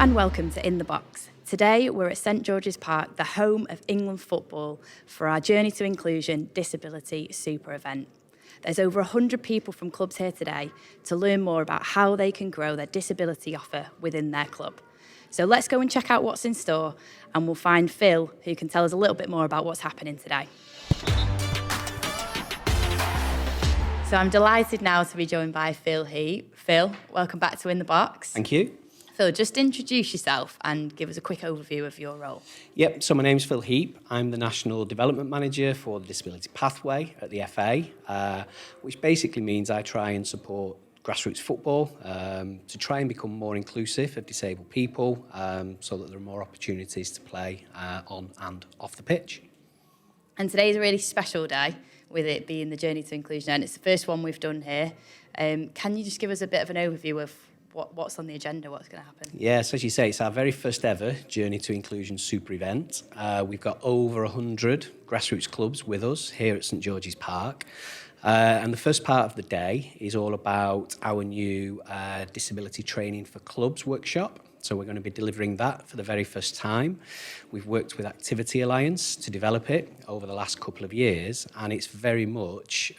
and welcome to In the Box. Today we're at St George's Park, the home of England football, for our Journey to Inclusion Disability Super event. There's over 100 people from clubs here today to learn more about how they can grow their disability offer within their club. So let's go and check out what's in store, and we'll find Phil, who can tell us a little bit more about what's happening today. So I'm delighted now to be joined by Phil Heap. Phil, welcome back to In the Box. Thank you. Phil, just introduce yourself and give us a quick overview of your role. Yep, so my name's Phil Heap. I'm the National Development Manager for the Disability Pathway at the FA, which basically means I try and support grassroots football to try and become more inclusive of disabled people so that there are more opportunities to play on and off the pitch. And today's a really special day, with it being the Journey to Inclusion, and it's the first one we've done here. Can you just give us a bit of an overview of what's on the agenda, what's going to happen? Yes, as you say, it's our very first ever Journey to Inclusion super event. We've got over 100 grassroots clubs with us here at St George's Park. And the first part of the day is all about our new Disability Training for Clubs workshop. So we're going to be delivering that for the very first time. We've worked with Activity Alliance to develop it over the last couple of years, and it's very much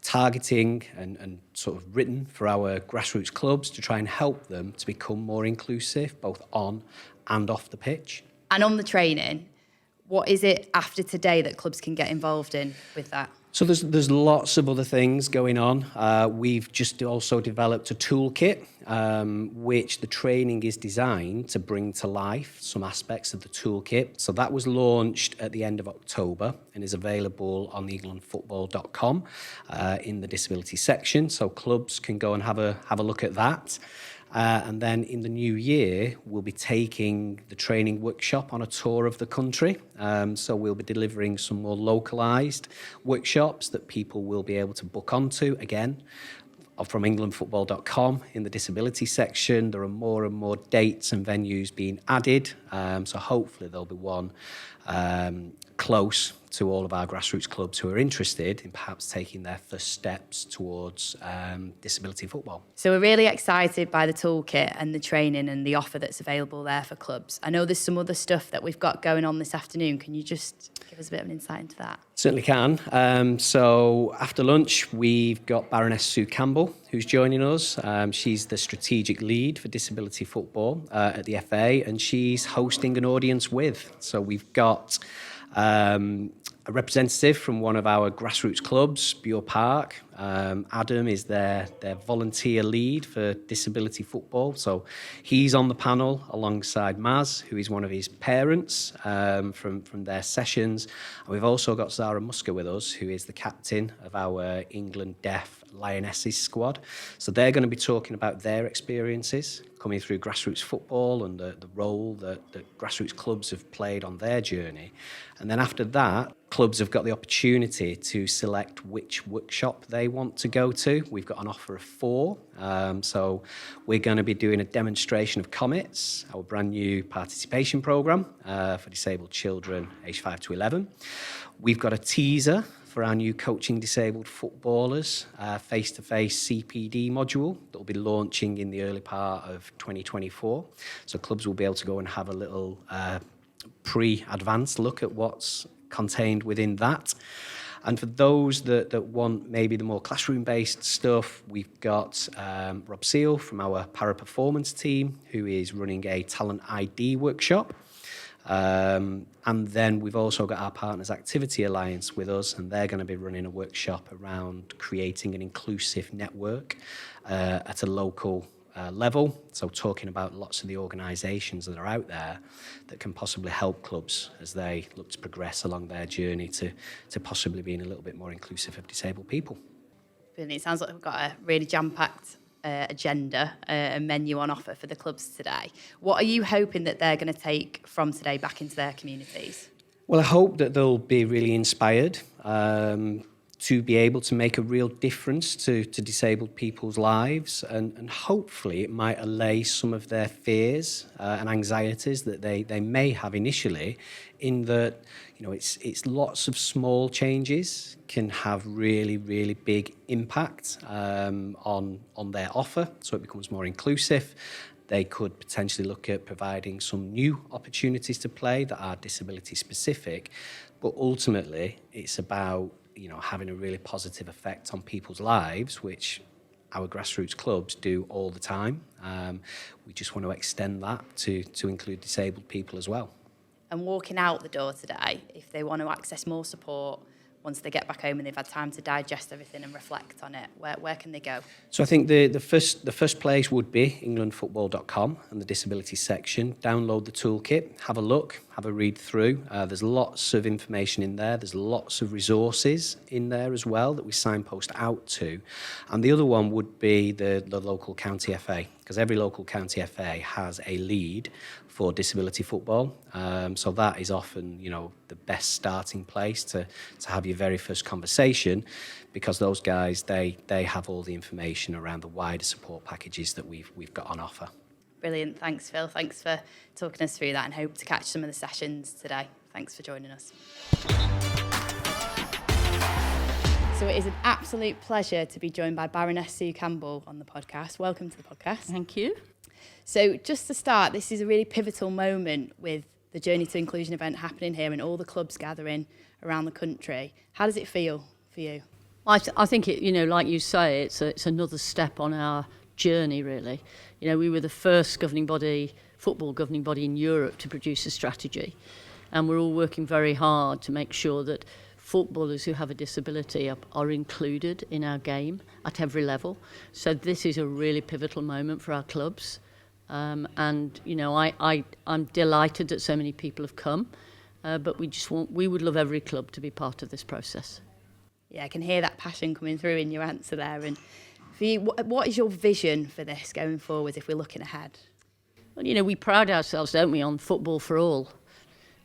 targeting and sort of written for our grassroots clubs to try and help them to become more inclusive, both on and off the pitch. And on the training, what is it after today that clubs can get involved in with that? So there's lots of other things going on. We've just also developed a toolkit, which the training is designed to bring to life some aspects of the toolkit. So that was launched at the end of October and is available on the englandfootball.com in the disability section. So clubs can go and have a look at that. And then in the new year, we'll be taking the training workshop on a tour of the country. So we'll be delivering some more localised workshops that people will be able to book onto, again, from englandfootball.com in the disability section. There are more and more dates and venues being added. So hopefully there'll be one close to all of our grassroots clubs who are interested in perhaps taking their first steps towards disability football. So we're really excited by the toolkit and the training and the offer that's available there for clubs. I know there's some other stuff that we've got going on this afternoon. Can you just give us a bit of an insight into that? Certainly can. So after lunch, we've got Baroness Sue Campbell, who's joining us. She's the strategic lead for disability football at the FA, and she's hosting an audience with. So we've got a representative from one of our grassroots clubs, Bure Park. Adam is their volunteer lead for disability football. So he's on the panel alongside Maz, who is one of his parents from their sessions. And we've also got Zara Musker with us, who is the captain of our England Deaf Lionesses squad. So they're going to be talking about their experiences coming through grassroots football and the role that grassroots clubs have played on their journey. And then after that, clubs have got the opportunity to select which workshop they want to go to. We've got an offer of 4. So we're going to be doing a demonstration of Comets, our brand new participation programme for disabled children aged 5 to 11. We've got a teaser for our new Coaching Disabled Footballers face-to-face CPD module that will be launching in the early part of 2024. So clubs will be able to go and have a little pre-advanced look at what's contained within that. And for those that want maybe the more classroom-based stuff, we've got Rob Seale from our para-performance team, who is running a talent ID workshop. And then we've also got our partners Activity Alliance with us, and they're going to be running a workshop around creating an inclusive network at a local level. So talking about lots of the organisations that are out there that can possibly help clubs as they look to progress along their journey to possibly being a little bit more inclusive of disabled people. Brilliant. It sounds like we've got a really jam-packed agenda, a menu on offer for the clubs today. What are you hoping that they're going to take from today back into their communities? Well, I hope that they'll be really inspired to be able to make a real difference to disabled people's lives, and hopefully it might allay some of their fears and anxieties that they may have initially, in that, you know, it's lots of small changes can have really, really big impact on their offer, so it becomes more inclusive. they could potentially look at providing some new opportunities to play that are disability specific. But ultimately, it's about, having a really positive effect on people's lives, which our grassroots clubs do all the time. We just want to extend that to include disabled people as well. And walking out the door today, if they want to access more support, once they get back home and they've had time to digest everything and reflect on it, where can they go? So I think the first place would be englandfootball.com and the disability section. Download the toolkit, have a look, have a read through. There's lots of information in there. There's lots of resources in there as well that we signpost out to. And the other one would be the local county FA, because every local county FA has a lead for disability football. So that is often, the best starting place to have your very first conversation, because those guys, they have all the information around the wider support packages that we've got on offer. Brilliant. Thanks, Phil. Thanks for talking us through that, and hope to catch some of the sessions today. Thanks for joining us. So it is an absolute pleasure to be joined by Baroness Sue Campbell on the podcast. Welcome to the podcast. Thank you. So just to start, this is a really pivotal moment with the Journey to Inclusion event happening here and all the clubs gathering around the country. How does it feel for you? I think it, like you say, it's another step on our journey, really. We were the first football governing body in Europe to produce a strategy, and we're all working very hard to make sure that footballers who have a disability are included in our game at every level. So this is a really pivotal moment for our clubs. I'm delighted that so many people have come, but we would love every club to be part of this process. Yeah, I can hear that passion coming through in your answer there. And for you, what is your vision for this going forward if we're looking ahead? Well, we pride ourselves, don't we, on football for all.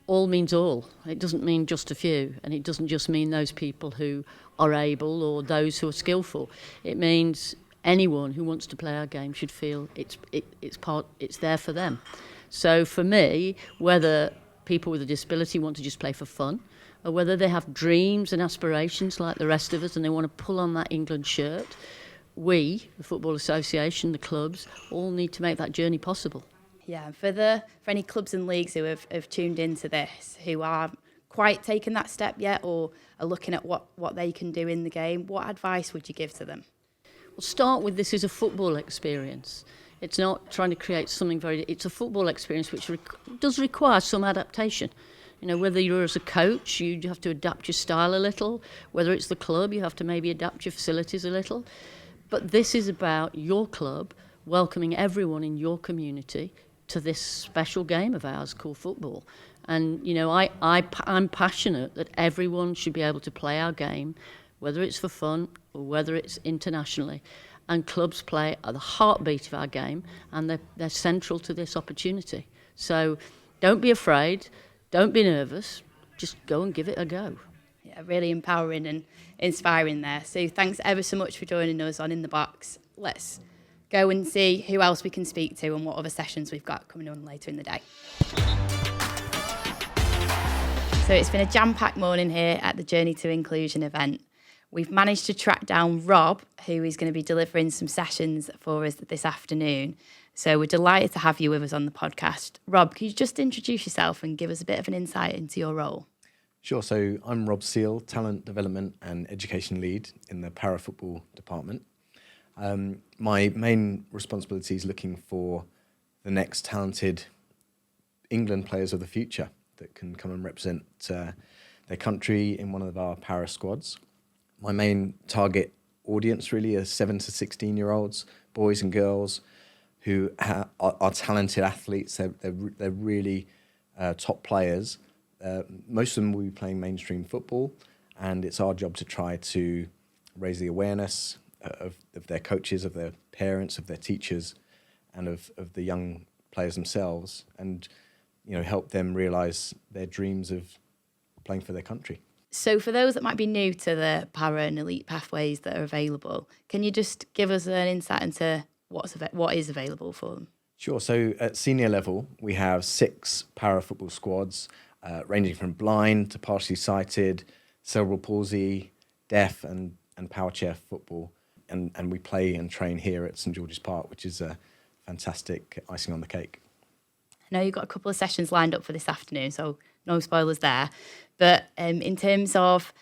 All means all. It doesn't mean just a few, and it doesn't just mean those people who are able or those who are skillful. It means anyone who wants to play our game should feel it's there for them. So for me, whether people with a disability want to just play for fun, or whether they have dreams and aspirations like the rest of us and they want to pull on that England shirt, we, the Football Association, the clubs, all need to make that journey possible. Yeah, for any clubs and leagues who have tuned into this, who aren't quite taken that step yet or are looking at what they can do in the game, what advice would you give to them? Well, start with this is a football experience. It's not trying to create something it's a football experience which does require some adaptation. Whether you're as a coach, you have to adapt your style a little. Whether it's the club, you have to maybe adapt your facilities a little. But this is about your club welcoming everyone in your community to this special game of ours called football. And, I'm passionate that everyone should be able to play our game, whether it's for fun or whether it's internationally. And clubs play at the heartbeat of our game, and they're central to this opportunity. So don't be afraid, don't be nervous, just go and give it a go. Yeah, really empowering and inspiring there. So thanks ever so much for joining us on In the Box. Let's go and see who else we can speak to and what other sessions we've got coming on later in the day. So it's been a jam-packed morning here at the Journey to Inclusion event. We've managed to track down Rob, who is going to be delivering some sessions for us this afternoon. So we're delighted to have you with us on the podcast. Rob, can you just introduce yourself and give us a bit of an insight into your role? Sure. So I'm Rob Seale, Talent Development and Education Lead in the Para-Football Department. My main responsibility is looking for the next talented England players of the future that can come and represent their country in one of our para squads. My main target audience really is 7 to 16-year-olds, boys and girls who are talented athletes. They're really top players. Most of them will be playing mainstream football, and it's our job to try to raise the awareness of their coaches, of their parents, of their teachers, and of the young players themselves, and help them realise their dreams of playing for their country. So for those that might be new to the para and elite pathways that are available, can you just give us an insight into what is available for them? Sure. So at senior level, we have 6 para-football squads, ranging from blind to partially sighted, cerebral palsy, deaf and power chair football. And we play and train here at St George's Park, which is a fantastic icing on the cake. I know you've got a couple of sessions lined up for this afternoon, so no spoilers there. But in terms of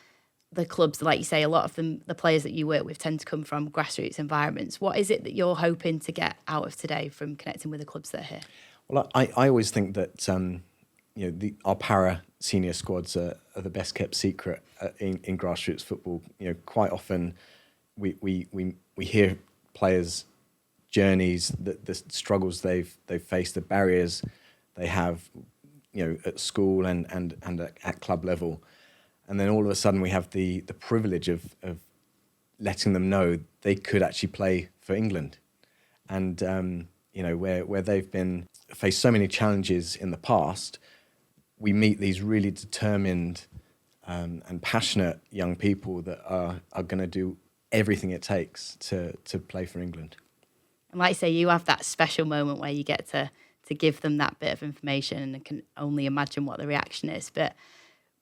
the clubs, like you say, a lot of them, the players that you work with tend to come from grassroots environments. What is it that you're hoping to get out of today from connecting with the clubs that are here? Well, I always think that our para senior squads are the best kept secret in grassroots football. Quite often we hear players' journeys, the struggles they've faced, the barriers they have, at school and at club level. And then all of a sudden we have the privilege of letting them know they could actually play for England. And, where they've been faced so many challenges in the past, we meet these really determined and passionate young people that are going to do everything it takes to play for England. And like you say, you have that special moment where you get to give them that bit of information, and I can only imagine what the reaction is. But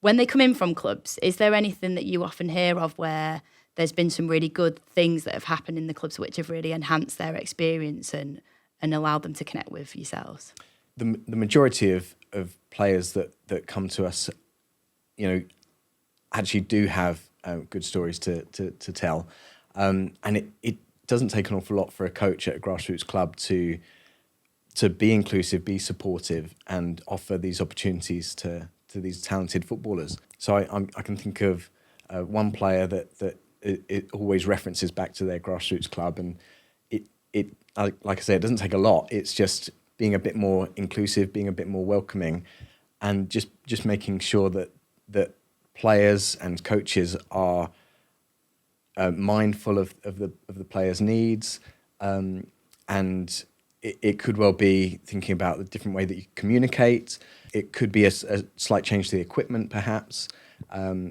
when they come in from clubs, is there anything that you often hear of where there's been some really good things that have happened in the clubs which have really enhanced their experience and allowed them to connect with yourselves? The majority of players that come to us, actually do have good stories to tell. And it doesn't take an awful lot for a coach at a grassroots club to be inclusive, be supportive, and offer these opportunities to these talented footballers. So I can think of one player that it always references back to their grassroots club, and it like I say, it doesn't take a lot. It's just being a bit more inclusive, being a bit more welcoming, and just making sure that players and coaches are mindful of the players' needs, and it could well be thinking about the different way that you communicate. It could be a slight change to the equipment, perhaps.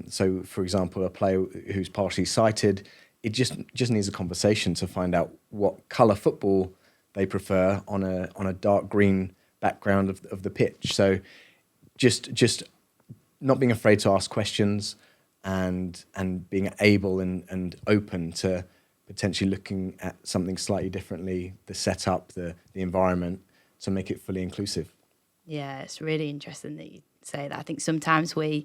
So, for example, a player who's partially sighted, it just needs a conversation to find out what colour football they prefer on a dark green background of the pitch. So, just not being afraid to ask questions and being able and open to potentially looking at something slightly differently, the setup, the environment, to make it fully inclusive. Yeah, it's really interesting that you say that. I think sometimes we're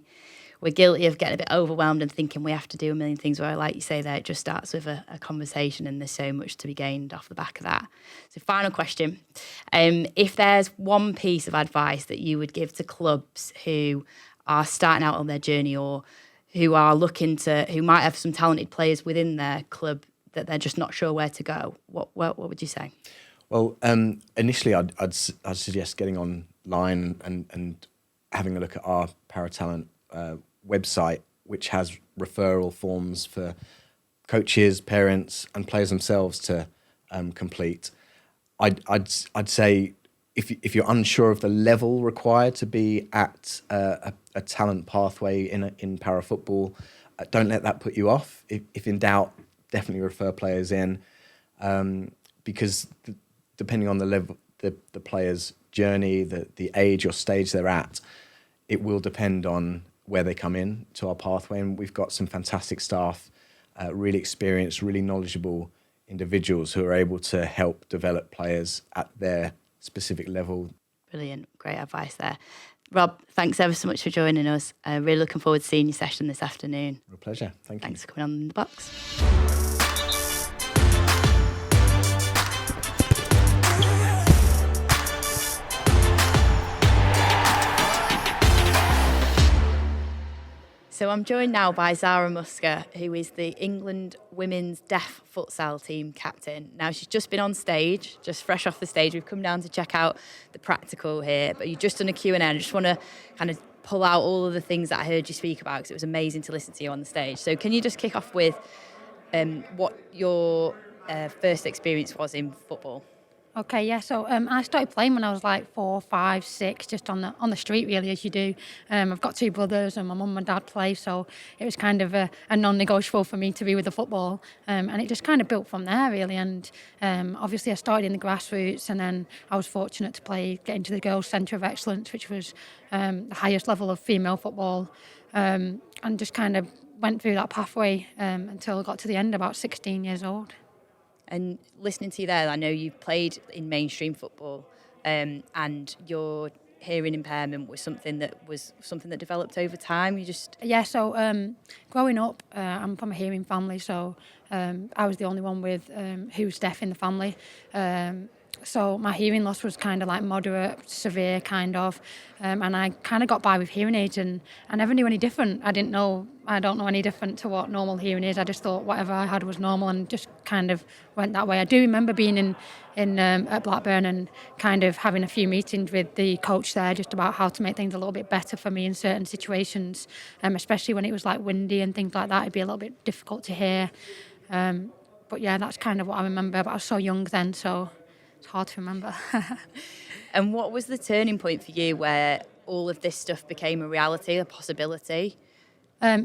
guilty of getting a bit overwhelmed and thinking we have to do a million things, where, like you say there, it just starts with a conversation, and there's so much to be gained off the back of that. So final question. If there's one piece of advice that you would give to clubs who are starting out on their journey, or who might have some talented players within their club that they're just not sure where to go, what would you say? Well, initially I'd suggest getting online and having a look at our Paratalent website, which has referral forms for coaches, parents, and players themselves to complete. I'd say if you're unsure of the level required to be at a talent pathway in para football, don't let that put you off. If in doubt, definitely refer players in, because depending on the level, the player's journey, the age or stage they're at, it will depend on where they come in to our pathway. And we've got some fantastic staff, really experienced, really knowledgeable individuals who are able to help develop players at their specific level. Brilliant. Great advice there. Rob, thanks ever so much for joining us. Really looking forward to seeing your session this afternoon. Real pleasure. Thank you. Thanks for coming on The Box. So I'm joined now by Zara Musker, who is the England Women's Deaf Futsal team captain. Now, she's just been on stage, just fresh off the stage. We've come down to check out the practical here, but you've just done a Q&A, and I just want to kind of pull out all of the things that I heard you speak about, because it was amazing to listen to you on the stage. So can you just kick off with what your first experience was in football? Okay, yeah. So I started playing when I was like 4, 5, 6, just on the street, really, as you do. I've got 2 brothers, and my mum and dad play, so it was kind of a non-negotiable for me to be with the football, and it just kind of built from there, really. And obviously, I started in the grassroots, and then I was fortunate to get into the Girls' Centre of Excellence, which was the highest level of female football, and just kind of went through that pathway until I got to the end, about 16 years old. And listening to you there, I know you've played in mainstream football, and your hearing impairment was something that developed over time. Yeah, so growing up, I'm from a hearing family, so I was the only one with who's deaf in the family. So my hearing loss was kind of like moderate, severe kind of, and I kind of got by with hearing aids, and I never knew any different. I don't know any different to what normal hearing is. I just thought whatever I had was normal and just kind of went that way. I do remember being in at Blackburn and kind of having a few meetings with the coach there just about how to make things a little bit better for me in certain situations, especially when it was like windy and things like that. It'd be a little bit difficult to hear. But yeah, that's kind of what I remember. But I was so young then, so it's hard to remember. And what was the turning point for you where all of this stuff became a reality, a possibility?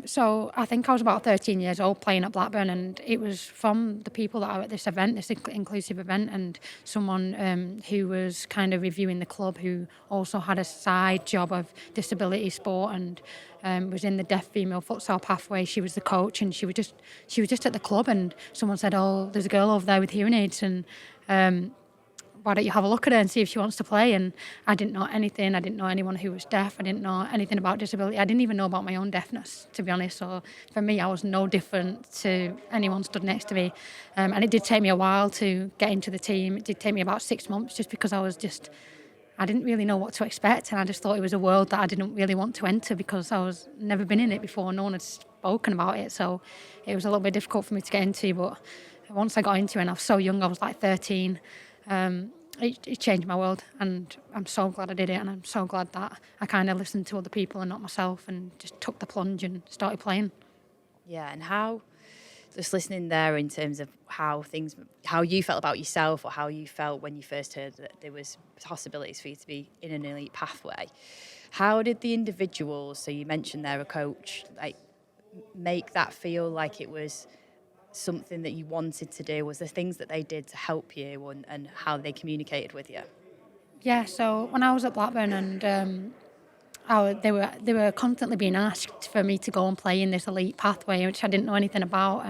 So I think I was about 13 years old playing at Blackburn, and it was from the people that are at this event, this inclusive event, and someone who was kind of reviewing the club who also had a side job of disability sport and was in the deaf female futsal pathway. She was the coach, and she was just at the club, and someone said, "Oh, there's a girl over there with hearing aids, and why don't you have a look at her and see if she wants to play?" And I didn't know anything. I didn't know anyone who was deaf. I didn't know anything about disability. I didn't even know about my own deafness, to be honest. So for me, I was no different to anyone stood next to me. And it did take me a while to get into the team. It did take me about 6 months just because I didn't really know what to expect. And I just thought it was a world that I didn't really want to enter because I was never been in it before. No one had spoken about it. So it was a little bit difficult for me to get into. But once I got into it, and I was so young, I was like 13, it changed my world, and I'm so glad I did it, and I'm so glad that I kind of listened to other people and not myself and just took the plunge and started playing. Yeah, and how, just listening there in terms of how you felt about yourself, or how you felt when you first heard that there was possibilities for you to be in an elite pathway, how did the individuals, so you mentioned they're a coach, like make that feel like it was something that you wanted to do? Was there things that they did to help you, and how they communicated with you? Yeah, so when I was at Blackburn, and they were constantly being asked for me to go and play in this elite pathway, which I didn't know anything about.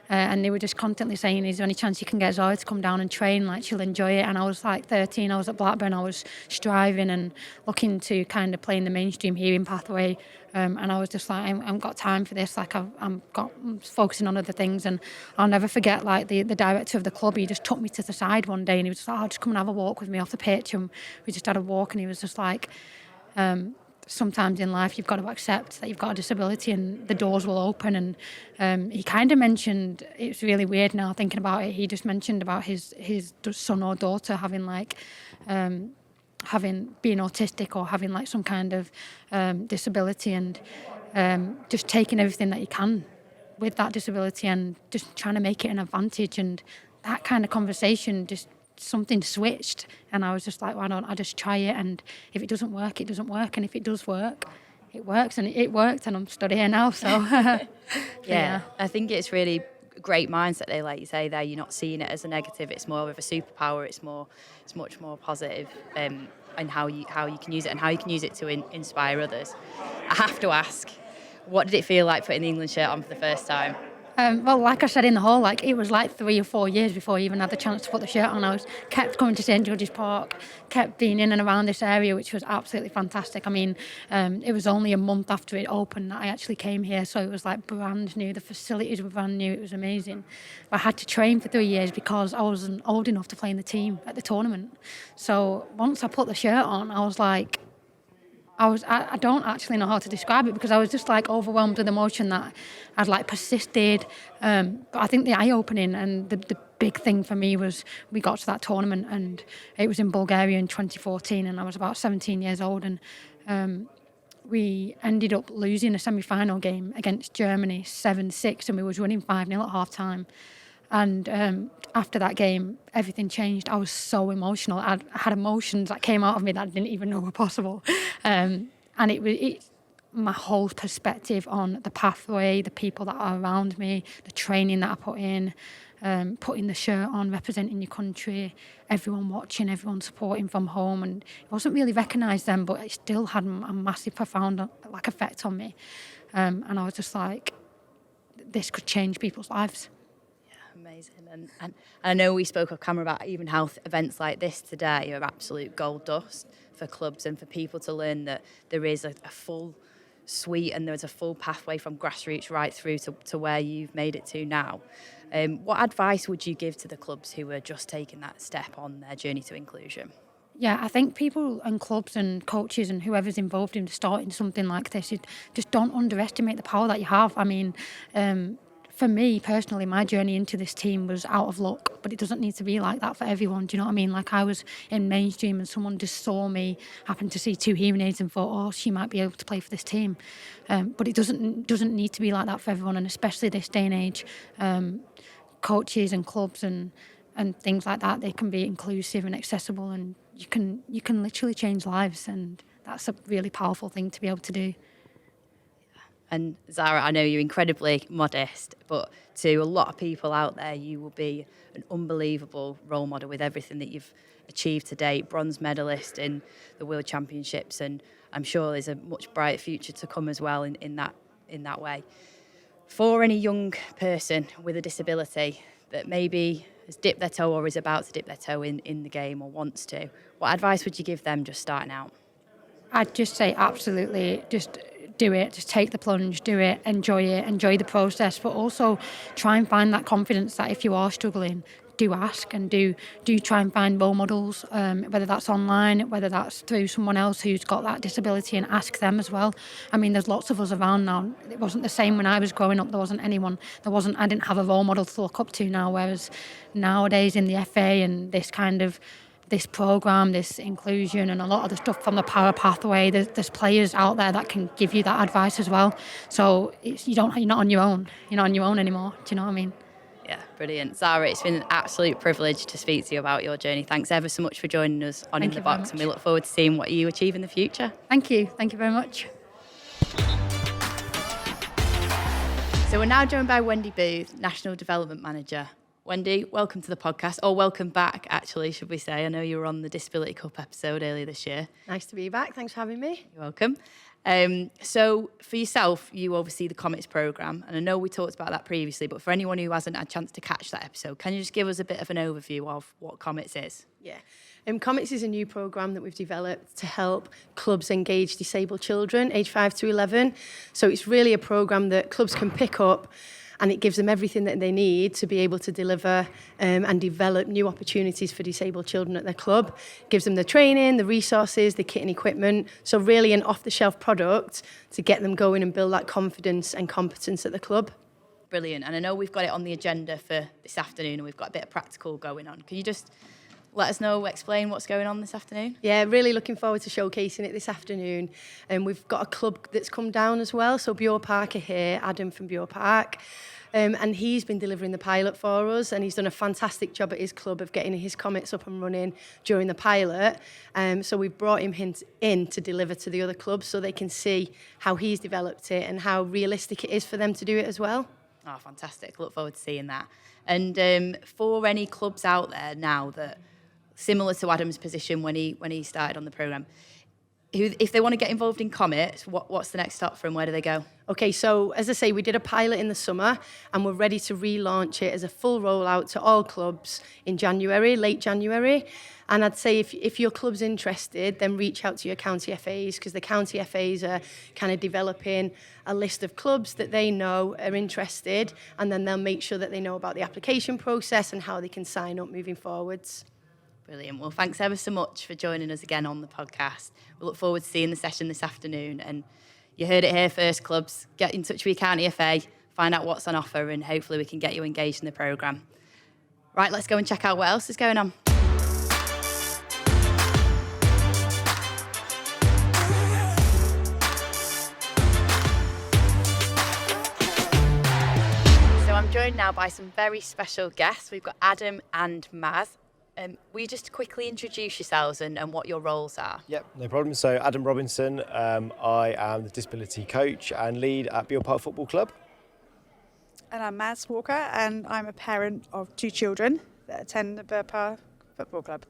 And they were just constantly saying, "Is there any chance you can get Zara to come down and train? Like, she'll enjoy it." And I was like 13, I was at Blackburn, I was striving and looking to kind of play in the mainstream hearing pathway. And I was just like, I haven't got time for this. Like, I'm focusing on other things. And I'll never forget, like, the director of the club, he just took me to the side one day, and he was just like, "Oh, just come and have a walk with me off the pitch." And we just had a walk, and he was just like, sometimes in life you've got to accept that you've got a disability and the doors will open. And he kind of mentioned, it's really weird now thinking about it, he just mentioned about his son or daughter having being autistic or having like some kind of disability, and just taking everything that he can with that disability and just trying to make it an advantage. And that kind of conversation, just something switched, and I was just like, why don't I just try it? And if it doesn't work, it doesn't work, and if it does work, it works. And it worked, and I'm stood here now. So yeah, I think it's really great mindset there, like you say there. You're not seeing it as a negative, it's more of a superpower. It's much more positive, and how you can use it, and how you can use it to inspire others. I have to ask, what did it feel like putting the England shirt on for the first time? Well, like I said in the hall, like it was like 3 or 4 years before I even had the chance to put the shirt on. I kept coming to St George's Park, kept being in and around this area, which was absolutely fantastic. I mean, it was only a month after it opened that I actually came here, so it was like brand new. The facilities were brand new. It was amazing. But I had to train for 3 years because I wasn't old enough to play in the team at the tournament. So once I put the shirt on, I was like, I don't actually know how to describe it, because I was just like overwhelmed with emotion that I'd like persisted. But I think the eye-opening and the big thing for me was we got to that tournament, and it was in Bulgaria in 2014, and I was about 17 years old, and we ended up losing a semi-final game against Germany 7-6, and we was winning 5-0 at half-time. And after that game, everything changed. I was so emotional. I had emotions that came out of me that I didn't even know were possible. And my whole perspective on the pathway, the people that are around me, the training that I put in, putting the shirt on, representing your country, everyone watching, everyone supporting from home. And it wasn't really recognised then, but it still had a massive, profound effect on me. And I was just like, this could change people's lives. Amazing. And I know we spoke off camera about even how events like this today are absolute gold dust for clubs and for people to learn that there is a full suite and there's a full pathway from grassroots right through to where you've made it to now. What advice would you give to the clubs who are just taking that step on their journey to inclusion? Yeah, I think people and clubs and coaches and whoever's involved in starting something like this, just don't underestimate the power that you have. I mean, for me personally, my journey into this team was out of luck, but it doesn't need to be like that for everyone. Do you know what I mean? Like, I was in mainstream and someone just saw me, happened to see 2 hearing aids and thought, oh, she might be able to play for this team. But it doesn't need to be like that for everyone, and especially this day and age, coaches and clubs and things like that, they can be inclusive and accessible, and you can literally change lives, and that's a really powerful thing to be able to do. And Zara, I know you're incredibly modest, but to a lot of people out there, you will be an unbelievable role model with everything that you've achieved to date, bronze medalist in the World Championships, and I'm sure there's a much brighter future to come as well in that way. For any young person with a disability that maybe has dipped their toe or is about to dip their toe in the game or wants to, what advice would you give them just starting out? I'd just say absolutely, just do it, just take the plunge, do it, enjoy the process, but also try and find that confidence that if you are struggling, do ask and do try and find role models, whether that's online, whether that's through someone else who's got that disability, and ask them as well. I mean, there's lots of us around now. It wasn't the same when I was growing up. There wasn't anyone. I didn't have a role model to look up to now, whereas nowadays in the FA and this programme, this inclusion, and a lot of the stuff from the Power Pathway, there's players out there that can give you that advice as well. So you're not on your own. You're not on your own anymore. Do you know what I mean? Yeah, brilliant. Zara, it's been an absolute privilege to speak to you about your journey. Thanks ever so much for joining us on In the Box, and we look forward to seeing what you achieve in the future. Thank you. Thank you very much. So we're now joined by Wendy Booth, National Development Manager. Wendy, welcome to the podcast, or welcome back, actually, should we say. I know you were on the Disability Cup episode earlier this year. Nice to be back. Thanks for having me. You're welcome. So for yourself, you oversee the Comets programme, and I know we talked about that previously, but for anyone who hasn't had a chance to catch that episode, can you just give us a bit of an overview of what Comets is? Yeah. Comets is a new programme that we've developed to help clubs engage disabled children aged 5 to 11. So it's really a programme that clubs can pick up, and it gives them everything that they need to be able to deliver and develop new opportunities for disabled children at their club. It gives them the training, the resources, the kit and equipment. So really an off-the-shelf product to get them going and build that confidence and competence at the club. Brilliant. And I know we've got it on the agenda for this afternoon, and we've got a bit of practical going on. Can you just let us know, explain what's going on this afternoon? Yeah, really looking forward to showcasing it this afternoon. And we've got a club that's come down as well. So Bure Park are here, Adam from Bure Park. And he's been delivering the pilot for us, and he's done a fantastic job at his club of getting his Comets up and running during the pilot. So we've brought him in to deliver to the other clubs so they can see how he's developed it and how realistic it is for them to do it as well. Oh, fantastic. Look forward to seeing that. And for any clubs out there now that, similar to Adam's position when he started on the programme, if they want to get involved in Comets, what's the next stop for them? Where do they go? Okay, so as I say, we did a pilot in the summer, and we're ready to relaunch it as a full rollout to all clubs in January, late January. And I'd say if your club's interested, then reach out to your county FAs, because the county FAs are kind of developing a list of clubs that they know are interested, and then they'll make sure that they know about the application process and how they can sign up moving forwards. Brilliant. Well, thanks ever so much for joining us again on the podcast. We look forward to seeing the session this afternoon. And you heard it here first, clubs. Get in touch with your county FA, find out what's on offer, and hopefully we can get you engaged in the programme. Right, let's go and check out what else is going on. So I'm joined now by some very special guests. We've got Adam and Maz. Will you just quickly introduce yourselves and what your roles are? Yep, no problem. So Adam Robinson, I am the disability coach and lead at Bure Park Football Club. And I'm Maz Walker, and I'm a parent of 2 children that attend the Bure Park Football Club.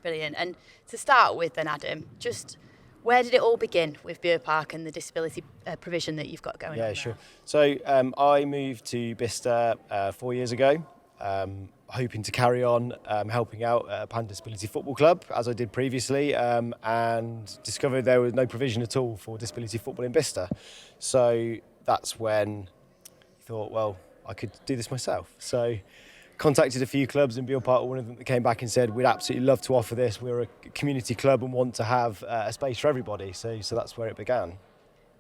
Brilliant. And to start with then, Adam, just Where did it all begin with Bure Park and the disability provision that you've got going on? Yeah, there? sure. So I moved to Bicester 4 years ago, hoping to carry on helping out at a Pan Disability Football Club, as I did previously, and discovered there was no provision at all for disability football in Bicester. So that's when I thought, well, I could do this myself. So contacted a few clubs, and Bure Park were one of them that came back and said, we'd absolutely love to offer this. We're a community club and want to have a space for everybody. So that's where it began.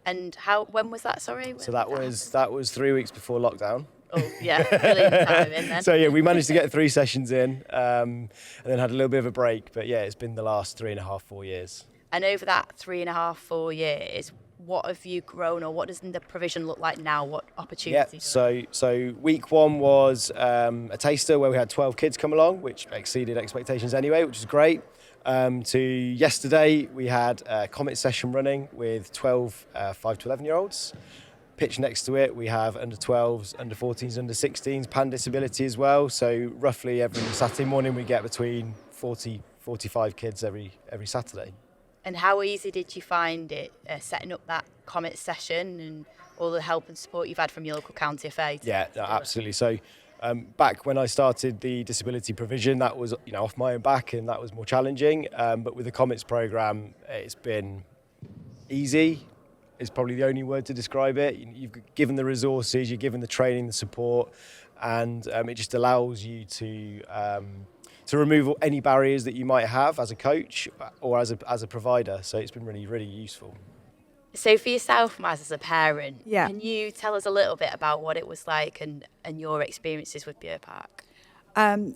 And when was that, sorry? So that was 3 weeks before lockdown. Oh, yeah, brilliant timing then. So, yeah, we managed to get 3 sessions in and then had a little bit of a break. But, yeah, it's been the last 3.5, 4 years. And over that 3.5, 4 years, what have you grown, or what does the provision look like now? What opportunities? Yeah, so week 1 was a taster where we had 12 kids come along, which exceeded expectations anyway, which is great. To yesterday, we had a Comets session running with 12 5 to 11-year-olds. Pitch next to it, we have under 12s, under 14s, under 16s, pan disability as well. So roughly every Saturday morning, we get between 40, 45 kids every Saturday. And how easy did you find it setting up that Comet session and all the help and support you've had from your local county FA? Yeah, no, absolutely. So back when I started the disability provision, that was off my own back, and that was more challenging. But with the Comets programme, it's been easy. Is probably the only word to describe it. You've given the resources, you're given the training, the support, and it just allows you to remove any barriers that you might have as a coach or as a provider. So it's been really, really useful. So for yourself, Maz, as a parent, Yeah. can you tell us a little bit about what it was like and your experiences with Bure Park?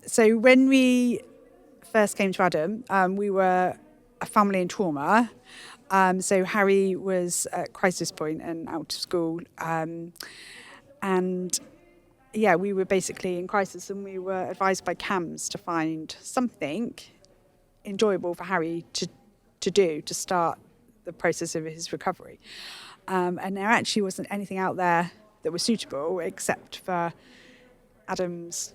So when we first came to Adam, we were a family in trauma. So Harry was at crisis point and out of school. And yeah, we were basically in crisis, and we were advised by CAMS to find something enjoyable for Harry to do to start the process of his recovery. And there actually wasn't anything out there that was suitable except for Adam's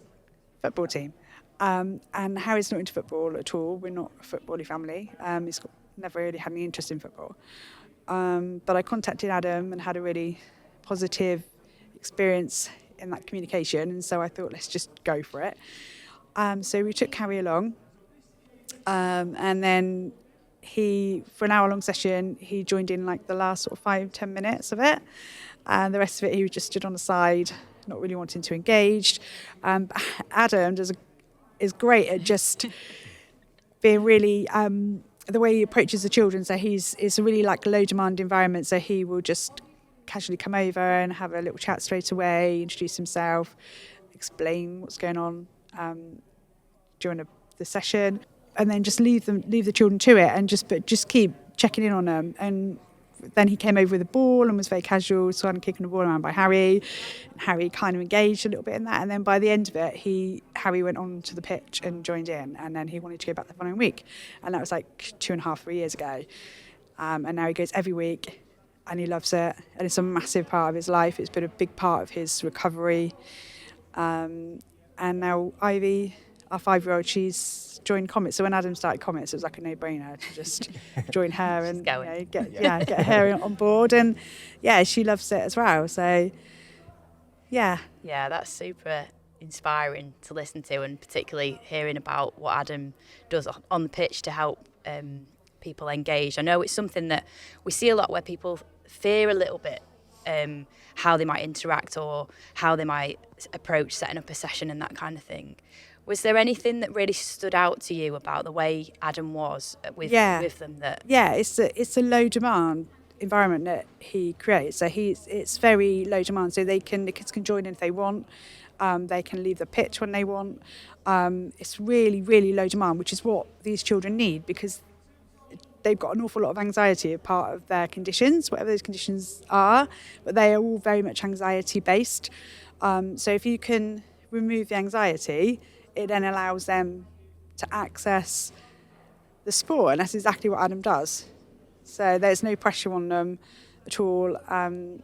football team. And Harry's not into football at all. We're not a football-y family. He's never really had any interest in football. But I contacted Adam and had a really positive experience in that communication, and so I thought, let's just go for it. So we took Harry along, and then for an hour-long session, he joined in like the last sort of 5-10 minutes of it, and the rest of it he just stood on the side, not really wanting to engage. Adam is great at just being really the way he approaches the children. So it's a really like low-demand environment, so he will just casually come over and have a little chat straight away, introduce himself, explain what's going on during the session, and then just leave the children to it, and just keep checking in on them. And then he came over with a ball and was very casual, kind of kicking the ball around by Harry. Harry kind of engaged a little bit in that, and then by the end of it, Harry went on to the pitch and joined in, and then he wanted to go back the following week, and that was like 2.5, 3 years ago. And now he goes every week. And he loves it, and it's a massive part of his life. It's been a big part of his recovery. And now Ivy, our 5-year-old, she's joined Comets. So when Adam started Comets, it was like a no-brainer to just join her and get her on board. And yeah, she loves it as well. So yeah. Yeah, that's super inspiring to listen to, and particularly hearing about what Adam does on the pitch to help people engaged. I know it's something that we see a lot where people fear a little bit how they might interact or how they might approach setting up a session and that kind of thing. Was there anything that really stood out to you about the way Adam was with them? It's a low demand environment that he creates. So it's very low demand. So the kids can join in if they want. They can leave the pitch when they want. It's really, really low demand, which is what these children need, because they've got an awful lot of anxiety as part of their conditions, whatever those conditions are, but they are all very much anxiety based. So if you can remove the anxiety, it then allows them to access the sport, and that's exactly what Adam does. So there's no pressure on them at all. And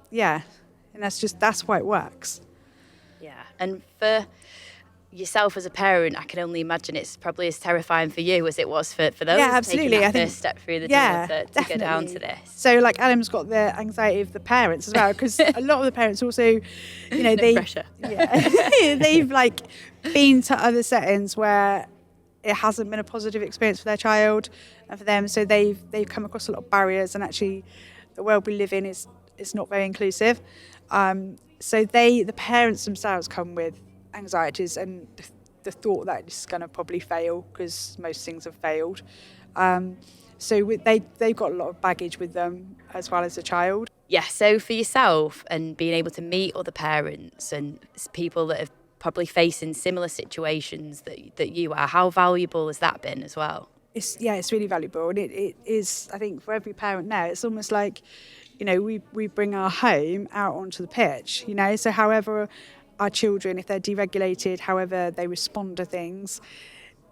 that's why it works. Yeah, and for yourself as a parent, I can only imagine it's probably as terrifying for you as it was for those Yeah, absolutely. taking that I think- first step through the yeah, door to go down to definitely. this. So like Adam's got the anxiety of the parents as well, because a lot of the parents also, you know, No pressure. yeah, they've like been to other settings where it hasn't been a positive experience for their child and for them. So they've come across a lot of barriers, and actually the world we live in is not very inclusive. So the parents themselves come with anxieties and the thought that it's going to probably fail, because most things have failed. They've got a lot of baggage with them as well as a child. Yeah, so for yourself and being able to meet other parents and people that have probably facing similar situations that you are, how valuable has that been as well? It's really valuable, and it is, I think, for every parent now. It's almost like, you know, we bring our home out onto the pitch, you know, so however our children, if they're deregulated, however they respond to things,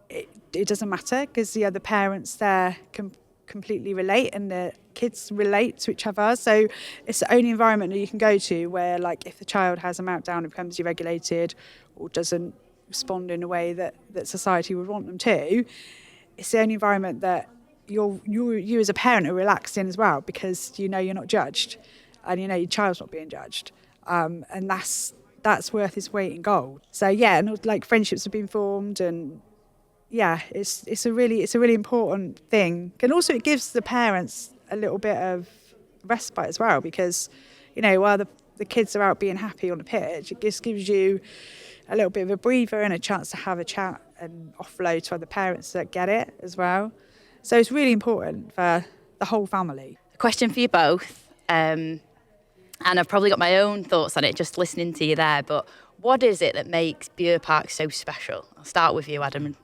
it doesn't matter, because the other parents there can completely relate, and the kids relate to each other. So it's the only environment that you can go to where, like, if the child has a meltdown and becomes deregulated or doesn't respond in a way that society would want them to, it's the only environment that you as a parent are relaxed in as well, because you know you're not judged, and you know your child's not being judged, and that's worth its weight in gold. So yeah, and like friendships have been formed, and yeah, it's a really important thing. And also it gives the parents a little bit of respite as well, because, you know, while the kids are out being happy on the pitch, it just gives you a little bit of a breather and a chance to have a chat and offload to other parents that get it as well. So it's really important for the whole family. A question for you both, and I've probably got my own thoughts on it just listening to you there, but what is it that makes Bure Park so special? I'll start with you, Adam.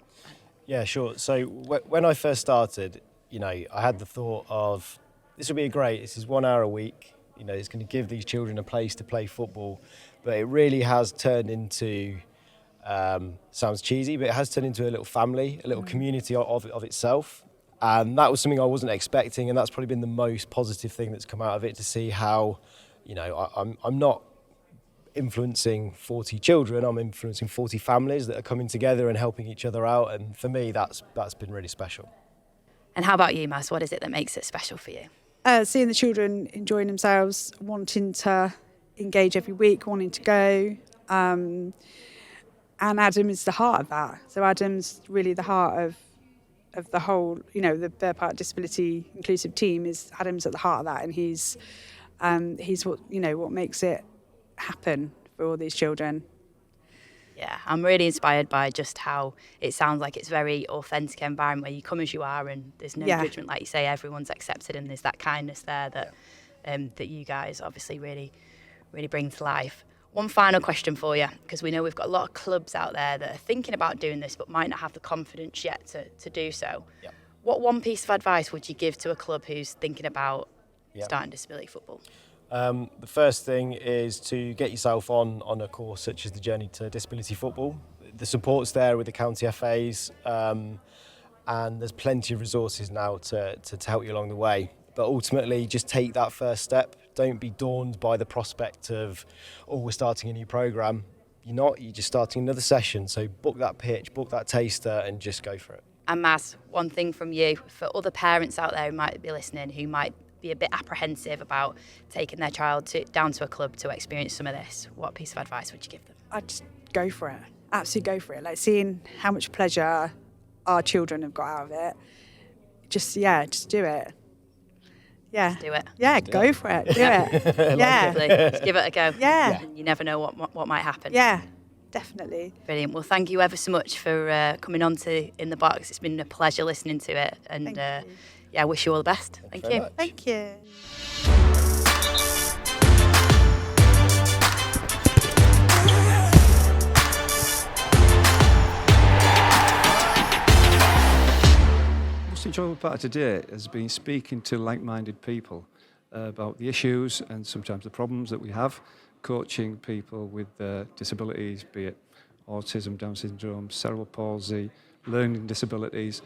Yeah, sure. So when I first started, you know, I had the thought of, this will be this is 1 hour a week, you know, it's going to give these children a place to play football, but it really has turned into, sounds cheesy, but it has turned into a little family, a little community of itself. And that was something I wasn't expecting, and that's probably been the most positive thing that's come out of it, to see how, you know, I'm not influencing 40 children, I'm influencing 40 families that are coming together and helping each other out, and for me that's been really special. And how about you, Maz? What is it that makes it special for you? Seeing the children enjoying themselves, wanting to engage every week, wanting to go, and Adam is the heart of that. So Adam's really the heart of the whole, you know, the Bure Park Disability Inclusive team. Is Adam's at the heart of that, and he's what, you know, what makes it happen for all these children. Yeah, I'm really inspired by just how it sounds like it's very authentic environment where you come as you are and there's no judgment, like you say, everyone's accepted, and there's that kindness there that that you guys obviously really bring to life. One final question for you, because we know we've got a lot of clubs out there that are thinking about doing this but might not have the confidence yet to do so. Yeah. What one piece of advice would you give to a club who's thinking about starting disability football? The first thing is to get yourself on a course such as the Journey to Disability Football. The support's there with the county FAs, and there's plenty of resources now to help you along the way. But ultimately, just take that first step. Don't be daunted by the prospect of, oh, we're starting a new programme. You're not, you're just starting another session. So book that pitch, book that taster, and just go for it. And Maz, one thing from you, for other parents out there who might be listening, who might be a bit apprehensive about taking their child down to a club to experience some of this, what piece of advice would you give them? I'd just go for it. Absolutely go for it. Like, seeing how much pleasure our children have got out of it. Just do it. Yeah. Just do it. Yeah, go for it. Do it. Yeah. Just give it a go. Yeah. And you never know what might happen. Yeah, definitely. Brilliant. Well, thank you ever so much for coming on to In the Box. It's been a pleasure listening to it. And I wish you all the best. Thank you. Thank you. Most enjoyable part of today has been speaking to like-minded people about the issues and sometimes the problems that we have, coaching people with disabilities, be it autism, Down syndrome, cerebral palsy, learning disabilities.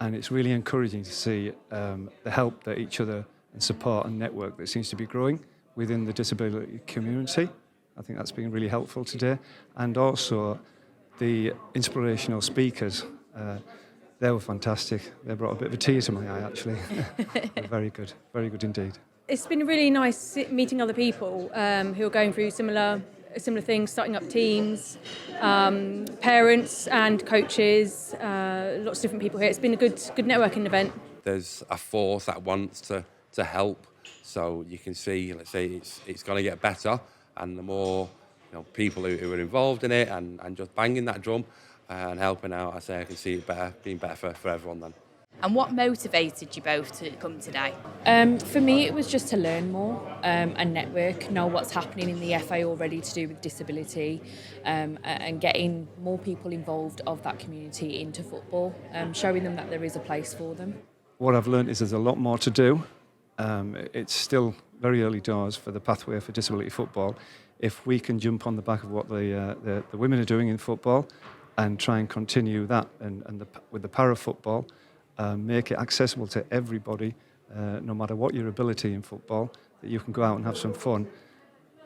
And it's really encouraging to see the help that each other and support and network that seems to be growing within the disability community. I think that's been really helpful today. And also The inspirational speakers, they were fantastic. They brought a bit of a tear to my eye, actually. They're very good indeed. It's been really nice meeting other people who are going through similar things, starting up teams, parents and coaches, lots of different people here. It's been a good networking event. There's a force that wants to help, so you can see, let's say, it's going to get better, and the more people who are involved in it and just banging that drum and helping out, I can see it being better for everyone then. And what motivated you both to come today? For me, it was just to learn more and network, know what's happening in the FA already to do with disability, and getting more people involved of that community into football, showing them that there is a place for them. What I've learned is there's a lot more to do. It's still very early doors for the pathway for disability football. If we can jump on the back of what the women are doing in football and try and continue that with the para-football, make it accessible to everybody, no matter what your ability in football, that you can go out and have some fun.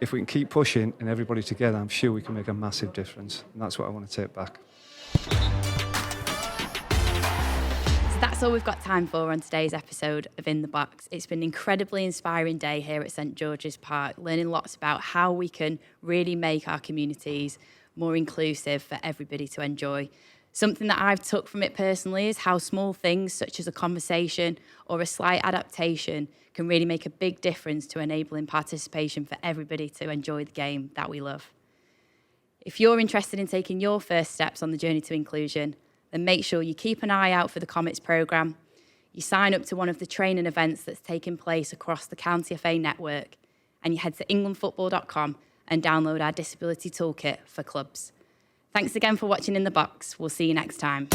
If we can keep pushing and everybody together, I'm sure we can make a massive difference. And that's what I want to take back. So that's all we've got time for on today's episode of In the Box. It's been an incredibly inspiring day here at St George's Park, learning lots about how we can really make our communities more inclusive for everybody to enjoy. Something that I've took from it personally is how small things such as a conversation or a slight adaptation can really make a big difference to enabling participation for everybody to enjoy the game that we love. If you're interested in taking your first steps on the journey to inclusion, then make sure you keep an eye out for the Comets programme. You sign up to one of the training events that's taking place across the County FA network, and you head to englandfootball.com and download our disability toolkit for clubs. Thanks again for watching In the Box. We'll see you next time.